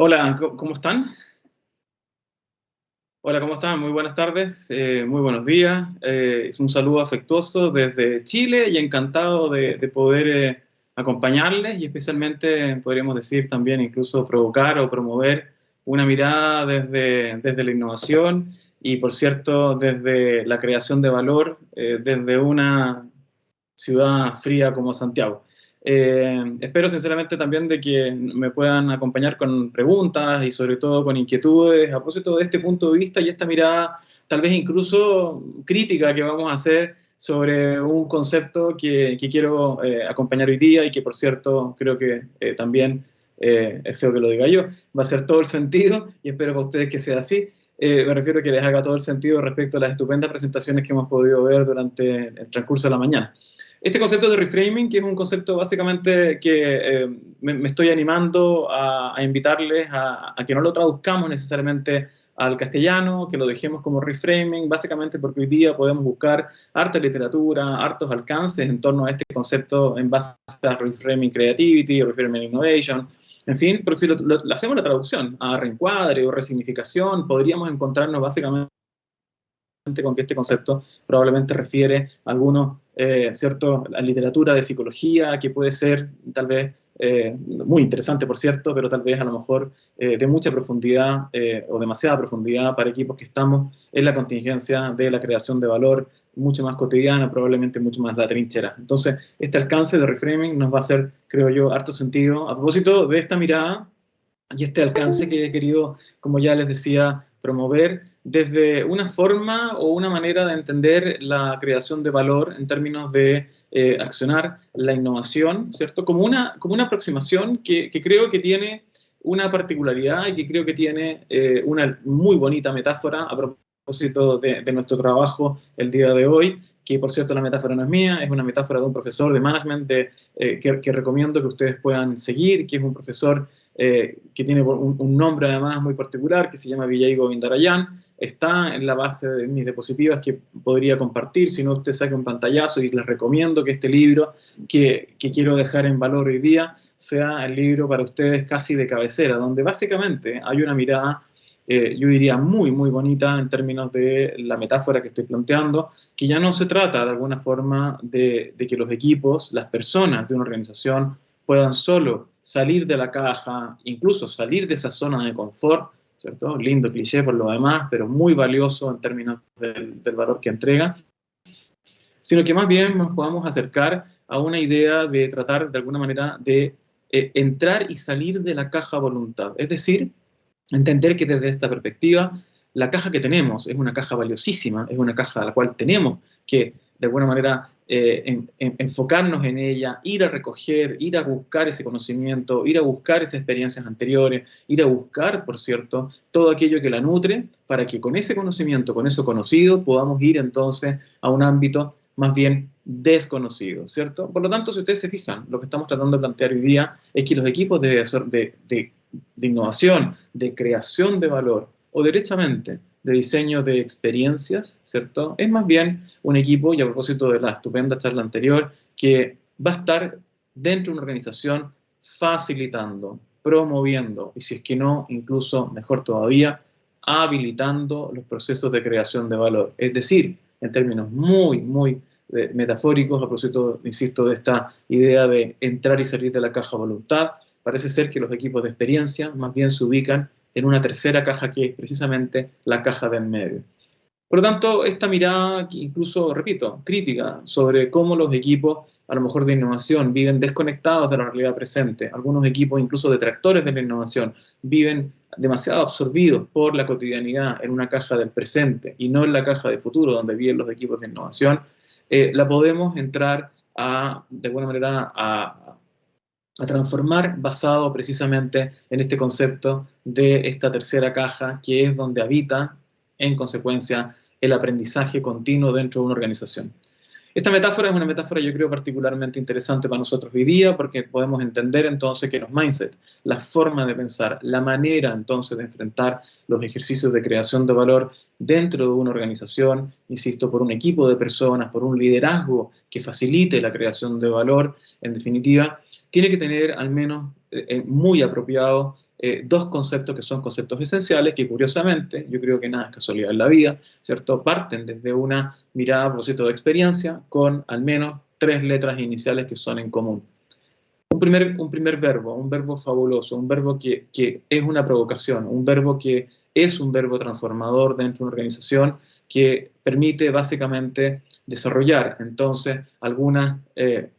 Hola, ¿cómo están? Hola, ¿cómo están? Muy buenas tardes, muy buenos días. Es un saludo afectuoso desde Chile y encantado de poder acompañarles y especialmente, podríamos decir también, incluso provocar o promover una mirada desde la innovación y, por cierto, desde la creación de valor, desde una ciudad fría como Santiago. Espero sinceramente también de que me puedan acompañar con preguntas y sobre todo con inquietudes a propósito de este punto de vista y esta mirada tal vez incluso crítica que vamos a hacer sobre un concepto que quiero acompañar hoy día y que por cierto creo que también es feo que lo diga yo, va a hacer todo el sentido y espero para ustedes que sea así. Me refiero a que les haga todo el sentido respecto a las estupendas presentaciones que hemos podido ver durante el transcurso de la mañana. Este concepto de reframing, que es un concepto básicamente que me estoy animando a invitarles a que no lo traduzcamos necesariamente al castellano, que lo dejemos como reframing, básicamente porque hoy día podemos buscar harta literatura, hartos alcances en torno a este concepto en base a reframing creativity, reframing innovation, en fin, pero si lo hacemos la traducción a reencuadre o resignificación, podríamos encontrarnos básicamente con que este concepto probablemente refiere a algunos, ¿cierto?, a literatura de psicología, que puede ser tal vez muy interesante, por cierto, pero tal vez a lo mejor de mucha profundidad o demasiada profundidad para equipos que estamos en la contingencia de la creación de valor mucho más cotidiana, probablemente mucho más la trinchera. Entonces, este alcance de reframing nos va a hacer, creo yo, harto sentido a propósito de esta mirada y este alcance que he querido, como ya les decía, promover desde una forma o una manera de entender la creación de valor en términos de accionar la innovación, ¿cierto? Como una aproximación que creo que tiene una particularidad y que creo que tiene una muy bonita metáfora a propósito de nuestro trabajo el día de hoy, que por cierto la metáfora no es mía, es una metáfora de un profesor de management que recomiendo que ustedes puedan seguir, que es un profesor que tiene un nombre además muy particular, que se llama Vijay Govindarayan, está en la base de mis diapositivas que podría compartir, si no usted saque un pantallazo y les recomiendo que este libro que quiero dejar en valor hoy día sea el libro para ustedes casi de cabecera, donde básicamente hay una mirada yo diría muy, muy bonita en términos de la metáfora que estoy planteando, que ya no se trata de alguna forma de que los equipos, las personas de una organización puedan solo salir de la caja, incluso salir de esa zona de confort, ¿cierto? Lindo cliché por lo demás, pero muy valioso en términos del valor que entrega, sino que más bien nos podamos acercar a una idea de tratar de alguna manera de entrar y salir de la caja voluntad, es decir, entender que desde esta perspectiva la caja que tenemos es una caja valiosísima, es una caja a la cual tenemos que de alguna manera enfocarnos en ella, ir a recoger, ir a buscar ese conocimiento, ir a buscar esas experiencias anteriores, ir a buscar, por cierto, todo aquello que la nutre, para que con ese conocimiento, con eso conocido, podamos ir entonces a un ámbito más bien desconocido, ¿cierto? Por lo tanto, si ustedes se fijan, lo que estamos tratando de plantear hoy día es que los equipos de innovación, de creación de valor o derechamente de diseño de experiencias, ¿cierto? Es más bien un equipo, y a propósito de la estupenda charla anterior, que va a estar dentro de una organización facilitando, promoviendo, y si es que no, incluso mejor todavía, habilitando los procesos de creación de valor. Es decir, en términos muy, muy metafóricos, a propósito, insisto, de esta idea de entrar y salir de la caja voluntad, parece ser que los equipos de experiencia más bien se ubican en una tercera caja que es precisamente la caja de en medio. Por lo tanto, esta mirada, incluso, repito, crítica sobre cómo los equipos, a lo mejor de innovación, viven desconectados de la realidad presente. Algunos equipos, incluso detractores de la innovación, viven demasiado absorbidos por la cotidianidad en una caja del presente y no en la caja de futuro donde viven los equipos de innovación. La podemos entrar de alguna manera a transformar basado precisamente en este concepto de esta tercera caja que es donde habita, en consecuencia, el aprendizaje continuo dentro de una organización. Esta metáfora es una metáfora, yo creo, particularmente interesante para nosotros hoy día porque podemos entender entonces que los mindset, la forma de pensar, la manera entonces de enfrentar los ejercicios de creación de valor dentro de una organización, insisto, por un equipo de personas, por un liderazgo que facilite la creación de valor, en definitiva, tiene que tener al menos muy apropiado dos conceptos que son conceptos esenciales, que curiosamente, yo creo que nada es casualidad en la vida, ¿cierto? Parten desde una mirada a propósito de experiencia con al menos 3 letras iniciales que son en común. Un primer verbo, un verbo fabuloso, un verbo que es una provocación, un verbo que es un verbo transformador dentro de una organización que permite básicamente desarrollar entonces algunas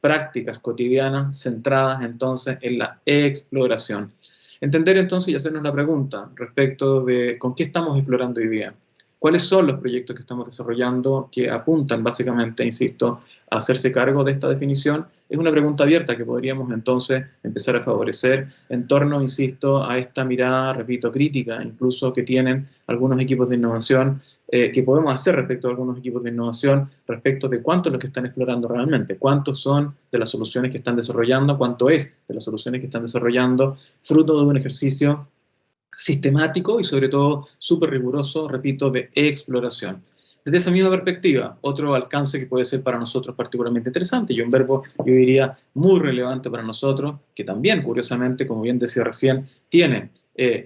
prácticas cotidianas centradas entonces en la exploración. Entender entonces y hacernos la pregunta respecto de con qué estamos explorando hoy día. ¿Cuáles son los proyectos que estamos desarrollando que apuntan básicamente, insisto, a hacerse cargo de esta definición? Es una pregunta abierta que podríamos entonces empezar a favorecer en torno, insisto, a esta mirada, repito, crítica, incluso que tienen algunos equipos de innovación, que podemos hacer respecto a algunos equipos de innovación, respecto de cuánto es lo que están explorando realmente, cuántos son de las soluciones que están desarrollando, cuánto es de las soluciones que están desarrollando, fruto de un ejercicio sistemático y sobre todo súper riguroso, repito, de exploración. Desde esa misma perspectiva, otro alcance que puede ser para nosotros particularmente interesante y un verbo, yo diría, muy relevante para nosotros, que también, curiosamente, como bien decía recién, tiene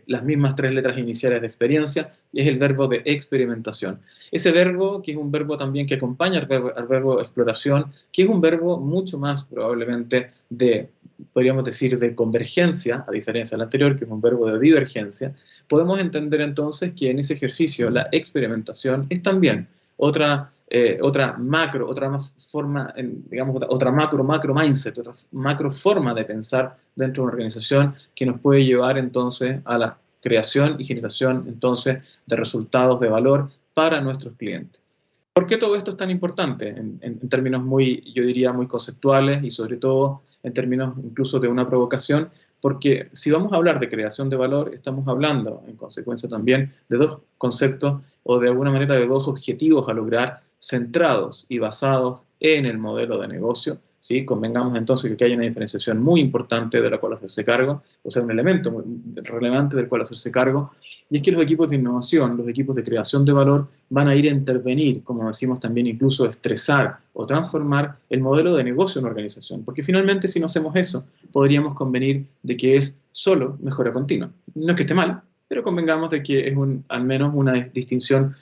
las mismas 3 letras iniciales de experiencia, y es el verbo de experimentación. Ese verbo, que es un verbo también que acompaña al verbo exploración, que es un verbo mucho más probablemente de, podríamos decir, de convergencia, a diferencia del anterior, que es un verbo de divergencia, podemos entender entonces que en ese ejercicio la experimentación es también otra forma, digamos, otra macro mindset, otra macro forma de pensar dentro de una organización que nos puede llevar entonces a la creación y generación entonces de resultados de valor para nuestros clientes. ¿Por qué todo esto es tan importante? En términos muy, yo diría, muy conceptuales y sobre todo en términos incluso de una provocación, porque si vamos a hablar de creación de valor, estamos hablando en consecuencia también de dos conceptos o de alguna manera de dos objetivos a lograr centrados y basados en el modelo de negocio. ¿Sí? Convengamos entonces que hay una diferenciación muy importante de la cual hacerse cargo, o sea, un elemento muy relevante del cual hacerse cargo, y es que los equipos de innovación, los equipos de creación de valor, van a ir a intervenir, como decimos también, incluso estresar o transformar el modelo de negocio de una organización, porque finalmente si no hacemos eso, podríamos convenir de que es solo mejora continua. No es que esté mal, pero convengamos de que es al menos una distinción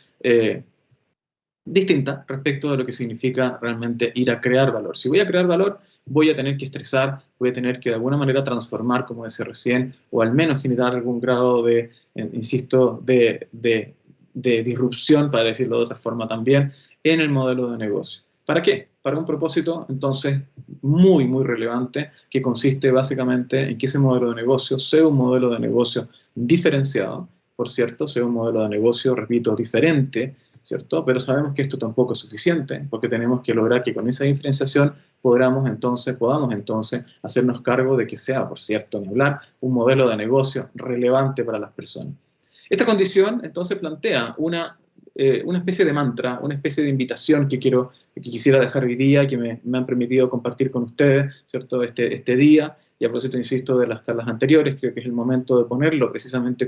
distinta respecto de lo que significa realmente ir a crear valor. Si voy a crear valor, voy a tener que estresar, voy a tener que de alguna manera transformar, como decía recién, o al menos generar algún grado de, insisto, de disrupción, para decirlo de otra forma también, en el modelo de negocio. ¿Para qué? Para un propósito, entonces, muy, muy relevante, que consiste básicamente en que ese modelo de negocio sea un modelo de negocio diferenciado, por cierto, sea un modelo de negocio, repito, diferente, ¿cierto? Pero sabemos que esto tampoco es suficiente, porque tenemos que lograr que con esa diferenciación podamos entonces hacernos cargo de que sea, por cierto, ni hablar, un modelo de negocio relevante para las personas. Esta condición entonces plantea una especie de mantra, una especie de invitación que quisiera dejar hoy día, que me han permitido compartir con ustedes, ¿cierto? Este día, y a propósito, insisto, de las charlas anteriores, creo que es el momento de ponerlo precisamente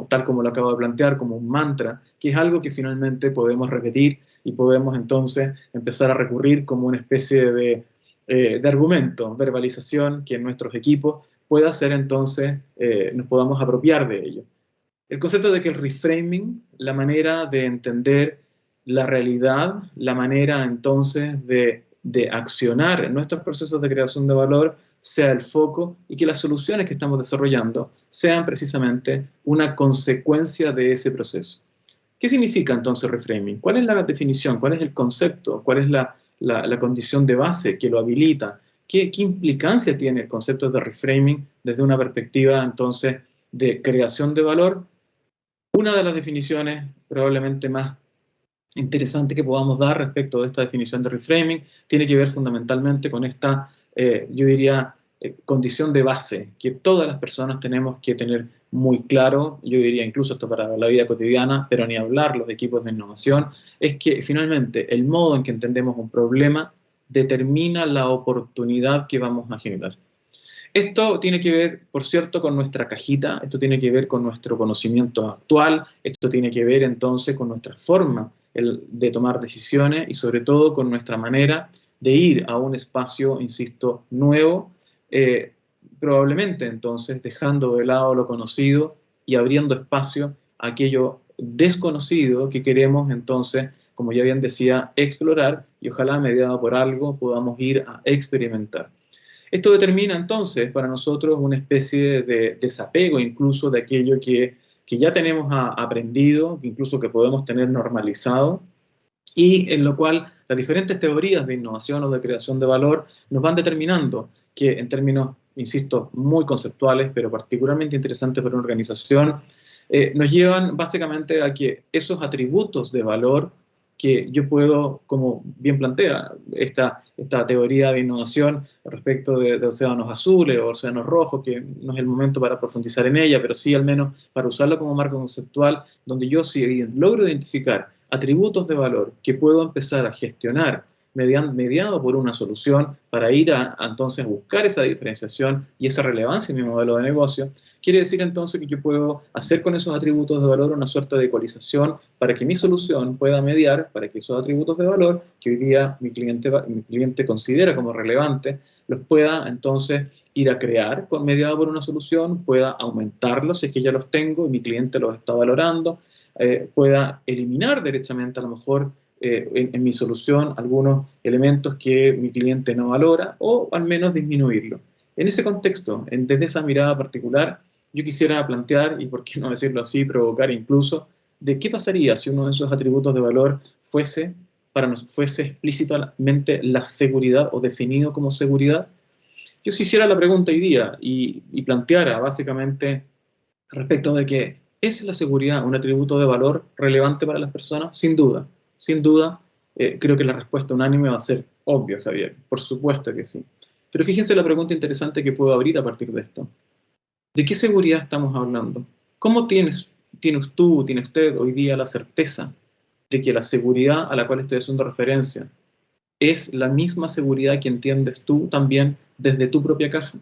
tal como lo acabo de plantear, como un mantra, que es algo que finalmente podemos repetir y podemos entonces empezar a recurrir como una especie de argumento, verbalización, que en nuestros equipos pueda hacer entonces, nos podamos apropiar de ello. El concepto de que el reframing, la manera de entender la realidad, la manera entonces de accionar en nuestros procesos de creación de valor, sea el foco y que las soluciones que estamos desarrollando sean precisamente una consecuencia de ese proceso. ¿Qué significa entonces reframing? ¿Cuál es la definición? ¿Cuál es el concepto? ¿Cuál es la condición de base que lo habilita? ¿Qué implicancia tiene el concepto de reframing desde una perspectiva entonces de creación de valor? Una de las definiciones probablemente más interesantes que podamos dar respecto de esta definición de reframing tiene que ver fundamentalmente con esta, yo diría, condición de base que todas las personas tenemos que tener muy claro, yo diría incluso esto para la vida cotidiana, pero ni hablar los equipos de innovación, es que finalmente el modo en que entendemos un problema determina la oportunidad que vamos a generar. Esto tiene que ver, por cierto, con nuestra cajita, esto tiene que ver con nuestro conocimiento actual, esto tiene que ver entonces con nuestra forma de tomar decisiones y sobre todo con nuestra manera de ir a un espacio, insisto, nuevo, probablemente entonces dejando de lado lo conocido y abriendo espacio a aquello desconocido que queremos entonces, como ya bien decía, explorar y ojalá mediado por algo podamos ir a experimentar. Esto determina entonces para nosotros una especie de desapego incluso de aquello que ya tenemos aprendido, incluso que podemos tener normalizado, y en lo cual las diferentes teorías de innovación o de creación de valor nos van determinando que en términos, insisto, muy conceptuales, pero particularmente interesantes para una organización, nos llevan básicamente a que esos atributos de valor que yo puedo, como bien plantea esta teoría de innovación respecto de océanos azules o océanos rojos, que no es el momento para profundizar en ella, pero sí al menos para usarlo como marco conceptual, donde yo sí logro identificar atributos de valor que puedo empezar a gestionar mediado por una solución para ir entonces a buscar esa diferenciación y esa relevancia en mi modelo de negocio, quiere decir entonces que yo puedo hacer con esos atributos de valor una suerte de ecualización para que mi solución pueda mediar, para que esos atributos de valor que hoy día mi cliente considera como relevantes, los pueda entonces ir a crear mediado por una solución, pueda aumentarlos si es que ya los tengo y mi cliente los está valorando, pueda eliminar derechamente a lo mejor en mi solución algunos elementos que mi cliente no valora o al menos disminuirlo. En ese contexto, desde esa mirada particular, yo quisiera plantear, y por qué no decirlo así, provocar incluso, de qué pasaría si uno de esos atributos de valor fuese explícitamente la seguridad o definido como seguridad. Yo si hiciera la pregunta hoy día y planteara básicamente respecto de que ¿es la seguridad un atributo de valor relevante para las personas? Sin duda, sin duda, creo que la respuesta unánime va a ser obvio, Javier, por supuesto que sí. Pero fíjense la pregunta interesante que puedo abrir a partir de esto. ¿De qué seguridad estamos hablando? ¿Cómo tiene usted hoy día la certeza de que la seguridad a la cual estoy haciendo referencia es la misma seguridad que entiendes tú también desde tu propia caja?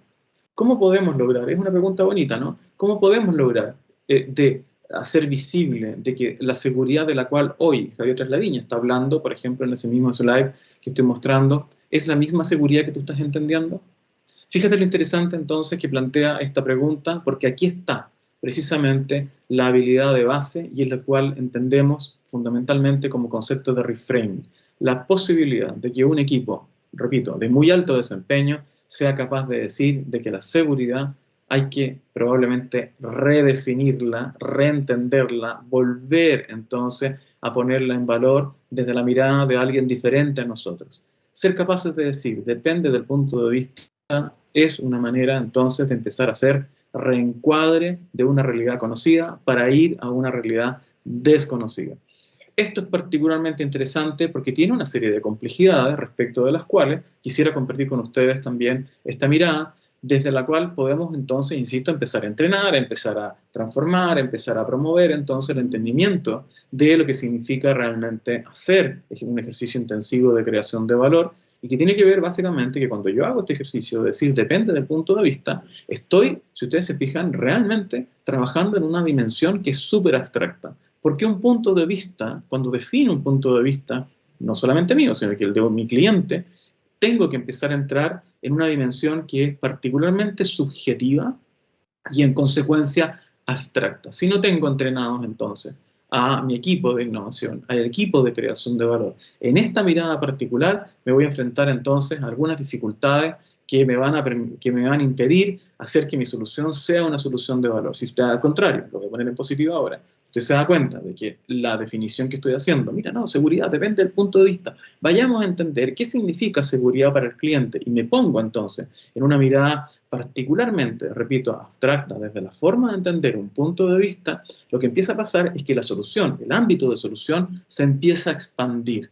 ¿Cómo podemos lograr? Es una pregunta bonita, ¿no? ¿Cómo podemos lograr de hacer visible de que la seguridad de la cual hoy Javier Traslaviña está hablando, por ejemplo, en ese mismo slide que estoy mostrando, es la misma seguridad que tú estás entendiendo? Fíjate lo interesante entonces que plantea esta pregunta, porque aquí está precisamente la habilidad de base y en la cual entendemos fundamentalmente como concepto de reframe, la posibilidad de que un equipo, repito, de muy alto desempeño, sea capaz de decir de que la seguridad hay que probablemente redefinirla, reentenderla, volver entonces a ponerla en valor desde la mirada de alguien diferente a nosotros. Ser capaces de decir, depende del punto de vista, es una manera entonces de empezar a hacer reencuadre de una realidad conocida para ir a una realidad desconocida. Esto es particularmente interesante porque tiene una serie de complejidades respecto de las cuales quisiera compartir con ustedes también esta mirada, desde la cual podemos entonces, insisto, empezar a entrenar, empezar a transformar, empezar a promover entonces el entendimiento de lo que significa realmente hacer un ejercicio intensivo de creación de valor y que tiene que ver básicamente que cuando yo hago este ejercicio de decir depende del punto de vista, estoy, si ustedes se fijan, realmente trabajando en una dimensión que es súper abstracta. Porque un punto de vista, cuando defino un punto de vista, no solamente mío, sino que el de mi cliente, tengo que empezar a entrar en una dimensión que es particularmente subjetiva y en consecuencia abstracta. Si no tengo entrenados entonces a mi equipo de innovación, al equipo de creación de valor, en esta mirada particular me voy a enfrentar entonces a algunas dificultades que me van a impedir hacer que mi solución sea una solución de valor. Si usted al contrario, lo voy a poner en positivo ahora, usted se da cuenta de que la definición que estoy haciendo, mira, no, seguridad depende del punto de vista. Vayamos a entender qué significa seguridad para el cliente y me pongo entonces en una mirada particularmente, repito, abstracta, desde la forma de entender un punto de vista, lo que empieza a pasar es que la solución, el ámbito de solución, se empieza a expandir.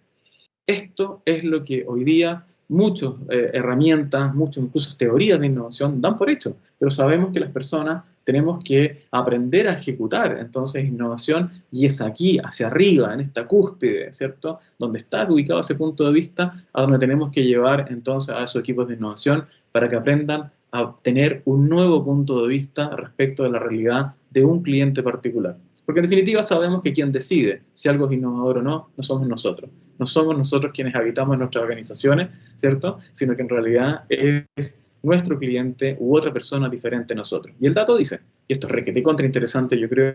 Esto es lo que hoy día muchas herramientas, muchas incluso teorías de innovación dan por hecho, pero sabemos que las personas tenemos que aprender a ejecutar entonces innovación y es aquí, hacia arriba, en esta cúspide, ¿cierto? Donde está ubicado ese punto de vista, a donde tenemos que llevar entonces a esos equipos de innovación para que aprendan a tener un nuevo punto de vista respecto de la realidad de un cliente particular. Porque en definitiva sabemos que quien decide si algo es innovador o no, no somos nosotros. No somos nosotros quienes habitamos en nuestras organizaciones, ¿cierto? Sino que en realidad es nuestro cliente u otra persona diferente a nosotros. Y el dato dice, y esto es requete contra interesante, yo creo,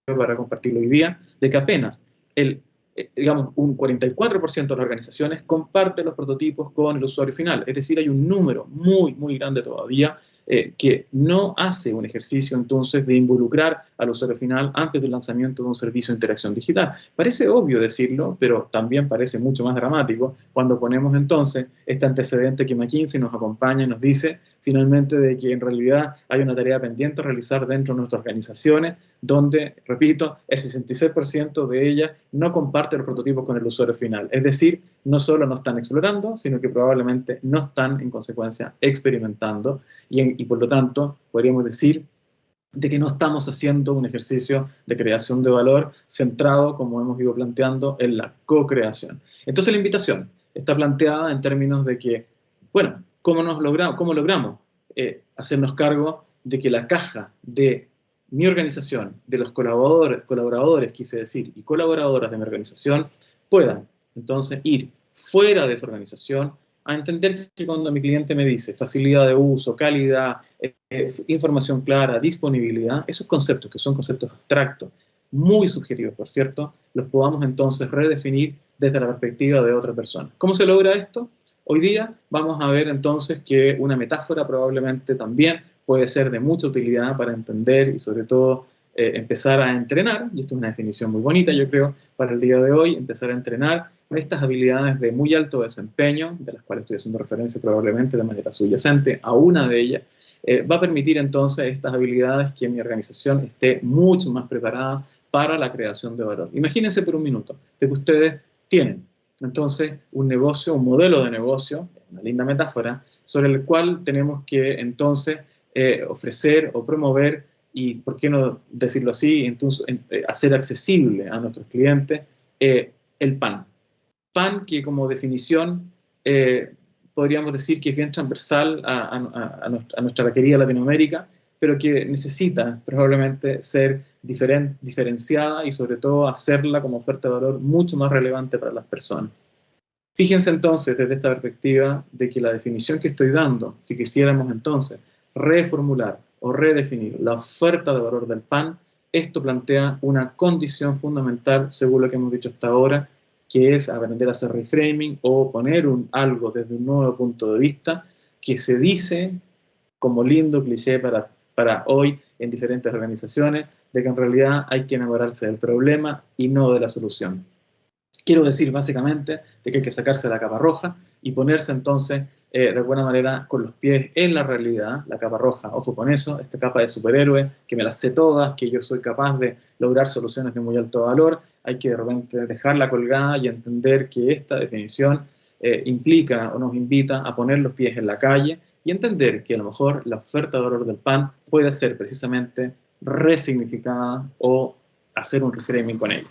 para compartirlo hoy día, de que apenas digamos, un 44% de las organizaciones comparte los prototipos con el usuario final. Es decir, hay un número muy, muy grande todavía que no hace un ejercicio entonces de involucrar al usuario final antes del lanzamiento de un servicio de interacción digital. Parece obvio decirlo, pero también parece mucho más dramático cuando ponemos entonces este antecedente que McKinsey nos acompaña y nos dice finalmente de que en realidad hay una tarea pendiente a realizar dentro de nuestras organizaciones, donde, repito, el 66% de ellas no comparte los prototipos con el usuario final. Es decir, no solo no están explorando, sino que probablemente no están, en consecuencia, experimentando y por lo tanto, podríamos decir de que no estamos haciendo un ejercicio de creación de valor centrado, como hemos ido planteando, en la co-creación. Entonces la invitación está planteada en términos de que, bueno, ¿cómo logramos hacernos cargo de que la caja de mi organización, de los colaboradores, quise decir, y colaboradoras de mi organización, puedan entonces ir fuera de esa organización a entender que cuando mi cliente me dice facilidad de uso, calidad, información clara, disponibilidad, esos conceptos que son conceptos abstractos, muy subjetivos, por cierto, los podamos entonces redefinir desde la perspectiva de otra persona. ¿Cómo se logra esto? Hoy día vamos a ver entonces que una metáfora probablemente también puede ser de mucha utilidad para entender y sobre todo empezar a entrenar, y esto es una definición muy bonita yo creo para el día de hoy, empezar a entrenar estas habilidades de muy alto desempeño, de las cuales estoy haciendo referencia probablemente de manera subyacente a una de ellas, va a permitir entonces estas habilidades que mi organización esté mucho más preparada para la creación de valor. Imagínense por un minuto de que ustedes tienen entonces un negocio, un modelo de negocio, una linda metáfora, sobre el cual tenemos que entonces ofrecer o promover y, por qué no decirlo así, entonces hacer accesible a nuestros clientes el pan. Pan que como definición podríamos decir que es bien transversal a nuestra querida Latinoamérica, pero que necesita probablemente ser diferenciada y sobre todo hacerla como oferta de valor mucho más relevante para las personas. Fíjense entonces desde esta perspectiva de que la definición que estoy dando, si quisiéramos entonces reformular o redefinir la oferta de valor del pan, esto plantea una condición fundamental, según lo que hemos dicho hasta ahora, que es aprender a hacer reframing o poner algo desde un nuevo punto de vista que se dice como lindo cliché para hoy en diferentes organizaciones, de que en realidad hay que enamorarse del problema y no de la solución. Quiero decir básicamente de que hay que sacarse la capa roja y ponerse entonces de alguna manera con los pies en la realidad, la capa roja, ojo con eso, esta capa de superhéroe, que me las sé todas, que yo soy capaz de lograr soluciones de muy alto valor, hay que de repente dejarla colgada y entender que esta definición implica o nos invita a poner los pies en la calle y entender que a lo mejor la oferta de valor del pan puede ser precisamente resignificada o hacer un reframing con ella.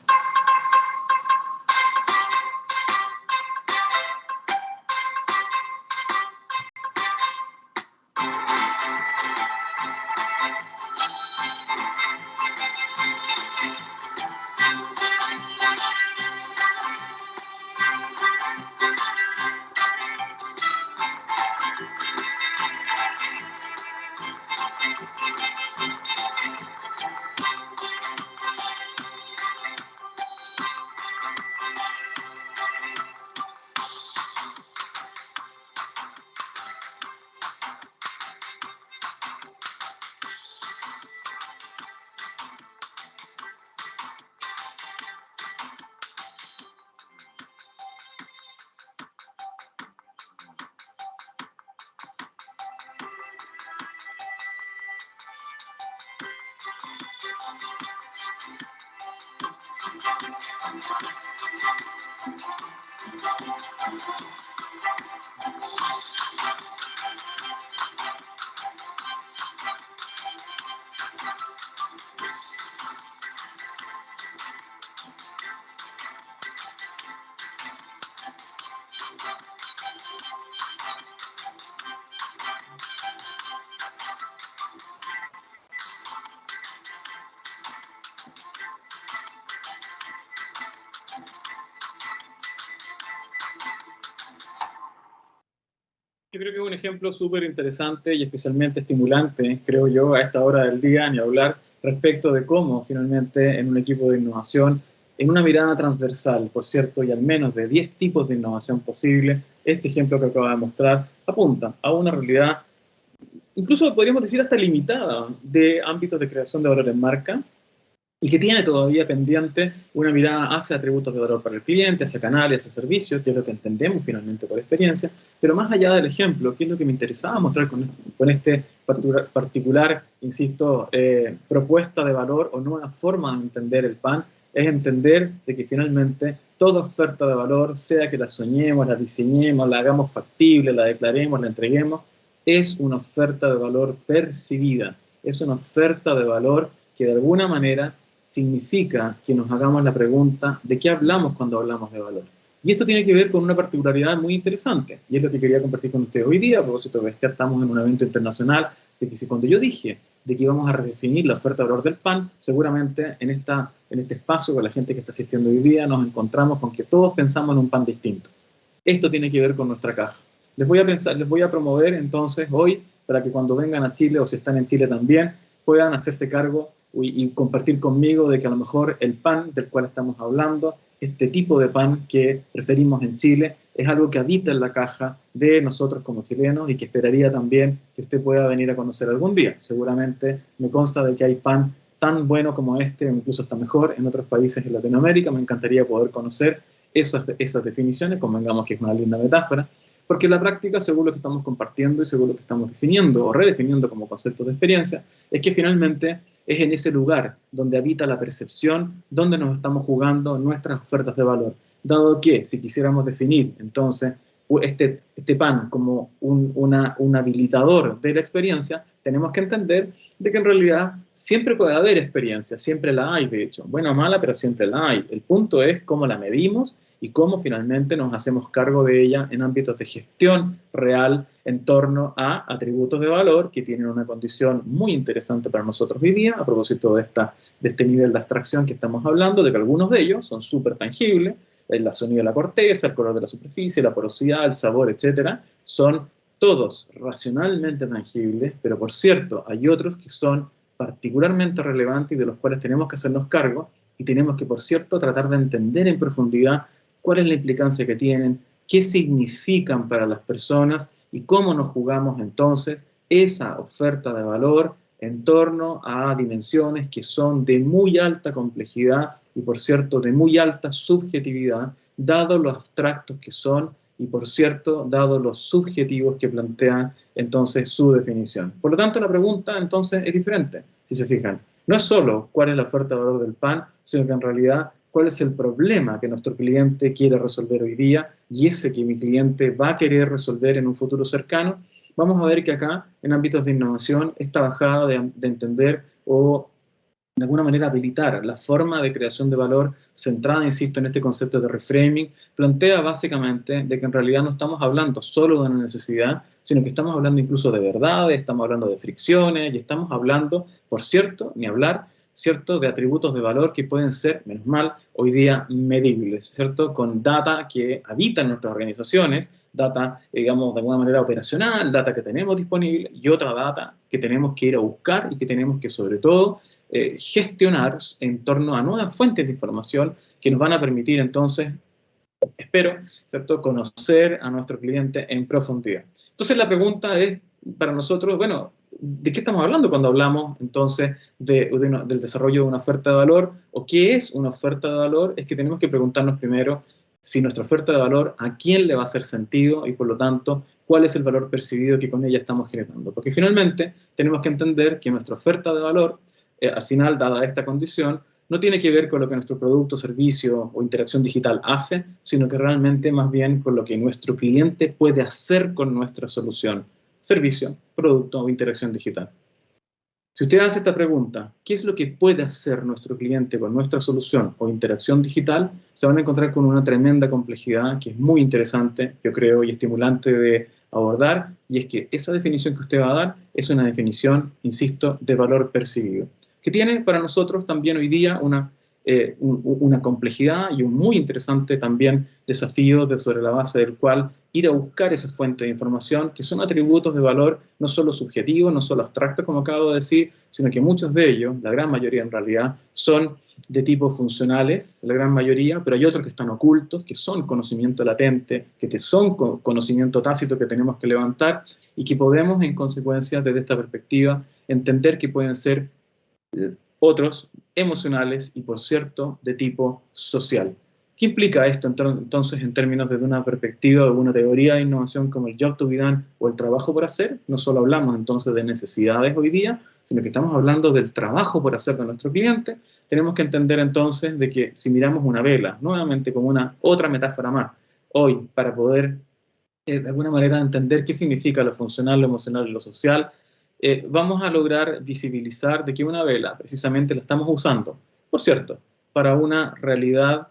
Yo creo que es un ejemplo súper interesante y especialmente estimulante, creo yo, a esta hora del día, ni hablar respecto de cómo finalmente en un equipo de innovación, en una mirada transversal, por cierto, y al menos de 10 tipos de innovación posible, este ejemplo que acabo de mostrar apunta a una realidad, incluso podríamos decir hasta limitada, de ámbitos de creación de valor en marca, y que tiene todavía pendiente una mirada hacia atributos de valor para el cliente, hacia canales, hacia servicios, que es lo que entendemos finalmente por experiencia, pero más allá del ejemplo, ¿qué es lo que me interesaba mostrar con este particular, insisto, propuesta de valor o nueva forma de entender el PAN? Es entender de que finalmente toda oferta de valor, sea que la soñemos, la diseñemos, la hagamos factible, la declaremos, la entreguemos, es una oferta de valor percibida, es una oferta de valor que de alguna manera significa que nos hagamos la pregunta de qué hablamos cuando hablamos de valor. Y esto tiene que ver con una particularidad muy interesante, y es lo que quería compartir con ustedes hoy día, a propósito de que estamos en un evento internacional, de que si cuando yo dije de que íbamos a redefinir la oferta de valor del PAN, seguramente en este espacio con la gente que está asistiendo hoy día nos encontramos con que todos pensamos en un PAN distinto. Esto tiene que ver con nuestra caja. Les voy a promover entonces hoy para que cuando vengan a Chile o si están en Chile también puedan hacerse cargo y compartir conmigo de que a lo mejor el pan del cual estamos hablando, este tipo de pan que preferimos en Chile, es algo que habita en la caja de nosotros como chilenos y que esperaría también que usted pueda venir a conocer algún día. Seguramente me consta de que hay pan tan bueno como este, o incluso hasta mejor, en otros países de Latinoamérica. Me encantaría poder conocer esas definiciones, convengamos que es una linda metáfora, porque en la práctica, según lo que estamos compartiendo y según lo que estamos definiendo o redefiniendo como conceptos de experiencia, es que finalmente es en ese lugar donde habita la percepción, donde nos estamos jugando nuestras ofertas de valor. Dado que, si quisiéramos definir entonces este pan como un habilitador de la experiencia, tenemos que entender de que en realidad siempre puede haber experiencia, siempre la hay, de hecho, buena o mala, pero siempre la hay. El punto es cómo la medimos y cómo finalmente nos hacemos cargo de ella en ámbitos de gestión real en torno a atributos de valor que tienen una condición muy interesante para nosotros hoy día, a propósito de este nivel de abstracción que estamos hablando, de que algunos de ellos son súper tangibles, el sonido de la corteza, el color de la superficie, la porosidad, el sabor, etcétera, son todos racionalmente tangibles, pero por cierto, hay otros que son particularmente relevantes y de los cuales tenemos que hacernos cargo y tenemos que, por cierto, tratar de entender en profundidad cuál es la implicancia que tienen, qué significan para las personas y cómo nos jugamos entonces esa oferta de valor en torno a dimensiones que son de muy alta complejidad y, por cierto, de muy alta subjetividad, dado los abstractos que son y, por cierto, dado los subjetivos que plantean entonces su definición. Por lo tanto, la pregunta entonces es diferente, si se fijan. No es solo cuál es la oferta de valor del pan, sino que en realidad cuál es el problema que nuestro cliente quiere resolver hoy día y ese que mi cliente va a querer resolver en un futuro cercano. Vamos a ver que acá, en ámbitos de innovación, esta bajada de entender o de alguna manera habilitar la forma de creación de valor centrada, insisto, en este concepto de reframing, plantea básicamente de que en realidad no estamos hablando solo de una necesidad, sino que estamos hablando incluso de verdades, estamos hablando de fricciones y estamos hablando, por cierto, ni hablar, ¿cierto?, de atributos de valor que pueden ser, menos mal, hoy día medibles, ¿cierto?, con data que habita en nuestras organizaciones, data, digamos, de alguna manera operacional, data que tenemos disponible y otra data que tenemos que ir a buscar y que tenemos que, sobre todo, gestionar en torno a nuevas fuentes de información que nos van a permitir, entonces, espero, ¿cierto?, conocer a nuestro cliente en profundidad. Entonces, la pregunta es, para nosotros, bueno, ¿de qué estamos hablando cuando hablamos entonces del desarrollo de una oferta de valor? ¿O qué es una oferta de valor? Es que tenemos que preguntarnos primero si nuestra oferta de valor a quién le va a hacer sentido y por lo tanto cuál es el valor percibido que con ella estamos generando. Porque finalmente tenemos que entender que nuestra oferta de valor, al final, dada esta condición, no tiene que ver con lo que nuestro producto, servicio o interacción digital hace, sino que realmente más bien con lo que nuestro cliente puede hacer con nuestra solución, servicio, producto o interacción digital. Si usted hace esta pregunta, ¿qué es lo que puede hacer nuestro cliente con nuestra solución o interacción digital? Se van a encontrar con una tremenda complejidad que es muy interesante, yo creo, y estimulante de abordar, y es que esa definición que usted va a dar es una definición, insisto, de valor percibido, que tiene para nosotros también hoy día una una complejidad y un muy interesante también desafío sobre la base del cual ir a buscar esa fuente de información, que son atributos de valor no solo subjetivos, no solo abstractos, como acabo de decir, sino que muchos de ellos, la gran mayoría en realidad, son de tipo funcionales, la gran mayoría, pero hay otros que están ocultos, que son conocimiento latente, que son conocimiento tácito que tenemos que levantar y que podemos, en consecuencia, desde esta perspectiva, entender que pueden ser otros emocionales y, por cierto, de tipo social. ¿Qué implica esto entonces en términos desde una perspectiva de una teoría de innovación como el job to be done o el trabajo por hacer? No solo hablamos entonces de necesidades hoy día, sino que estamos hablando del trabajo por hacer de nuestro cliente. Tenemos que entender entonces de que si miramos una vela, nuevamente como una otra metáfora más, hoy para poder de alguna manera entender qué significa lo funcional, lo emocional y lo social, vamos a lograr visibilizar de que una vela precisamente la estamos usando, por cierto, para una realidad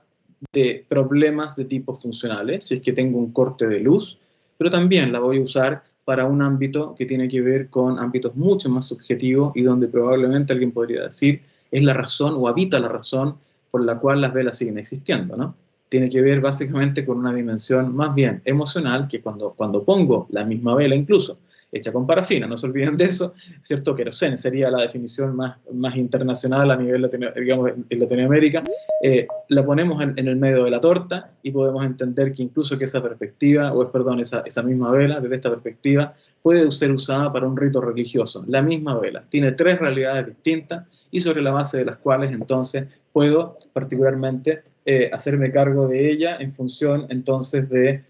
de problemas de tipo funcionales, si es que tengo un corte de luz, pero también la voy a usar para un ámbito que tiene que ver con ámbitos mucho más subjetivos y donde probablemente alguien podría decir es la razón o habita la razón por la cual las velas siguen existiendo, ¿no? Tiene que ver básicamente con una dimensión más bien emocional, que cuando pongo la misma vela incluso, hecha con parafina, no se olviden de eso, ¿cierto? Querosene sería la definición más internacional a nivel, digamos, en Latinoamérica. La ponemos en el medio de la torta y podemos entender que incluso que esa perspectiva, esa misma vela, desde esta perspectiva, puede ser usada para un rito religioso. La misma vela tiene tres realidades distintas y sobre la base de las cuales entonces puedo particularmente hacerme cargo de ella en función entonces de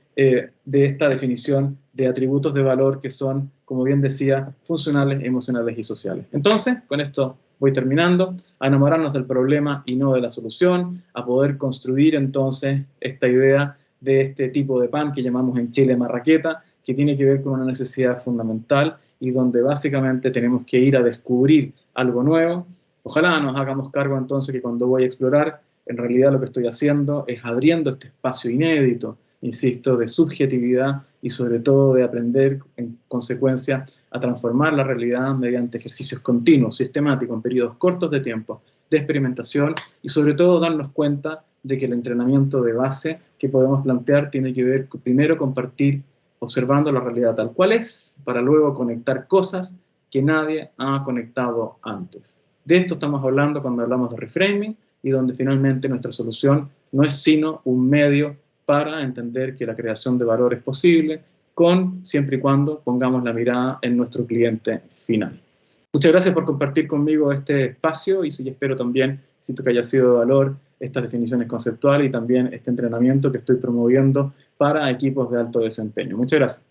esta definición de atributos de valor que son, como bien decía, funcionales, emocionales y sociales. Entonces, con esto voy terminando, a enamorarnos del problema y no de la solución, a poder construir entonces esta idea de este tipo de pan que llamamos en Chile marraqueta, que tiene que ver con una necesidad fundamental y donde básicamente tenemos que ir a descubrir algo nuevo. Ojalá nos hagamos cargo entonces que cuando voy a explorar, en realidad lo que estoy haciendo es abriendo este espacio inédito, insisto, de subjetividad y sobre todo de aprender en consecuencia a transformar la realidad mediante ejercicios continuos, sistemáticos, en periodos cortos de tiempo, de experimentación y sobre todo darnos cuenta de que el entrenamiento de base que podemos plantear tiene que ver primero con partir observando la realidad tal cual es, para luego conectar cosas que nadie ha conectado antes. De esto estamos hablando cuando hablamos de reframing y donde finalmente nuestra solución no es sino un medio para entender que la creación de valor es posible, siempre y cuando pongamos la mirada en nuestro cliente final. Muchas gracias por compartir conmigo este espacio y espero también, siento que haya sido de valor estas definiciones conceptuales y también este entrenamiento que estoy promoviendo para equipos de alto desempeño. Muchas gracias.